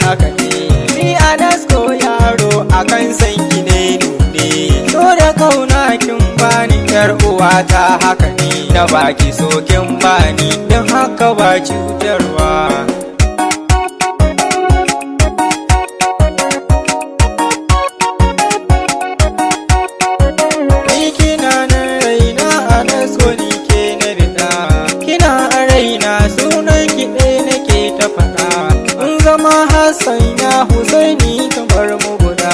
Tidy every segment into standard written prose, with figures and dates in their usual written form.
haka ne. Ni Anassko Yaro akan san ki ne nune. So da kauna kin bani yar uwata haka ne. Na baki so kin bani don haka ba cutarwa. Ni kina na raina Anassko ni ke na bida. Kina a raina sunan ki ɗaya nake ta faɗa. Mun zama Hassan ya Husaini kamar mu guda.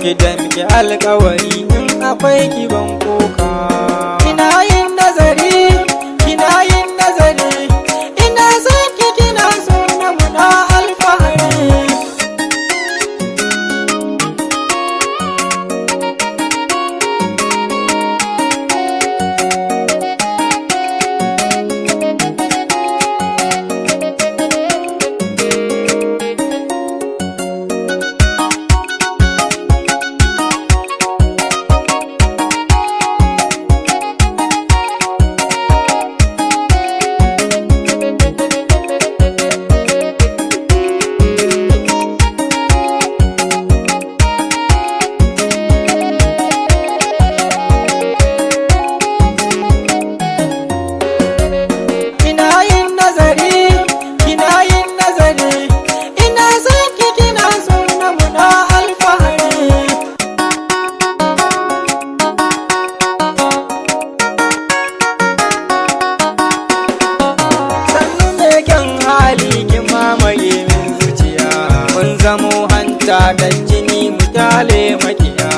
Kidan ki alƙawari in akwai ki ban koka. Ina yin nazari, ina yin nazari. Ina son ki kina so na muna alfahari. Mun zamo hanta da jini mu tale makiya.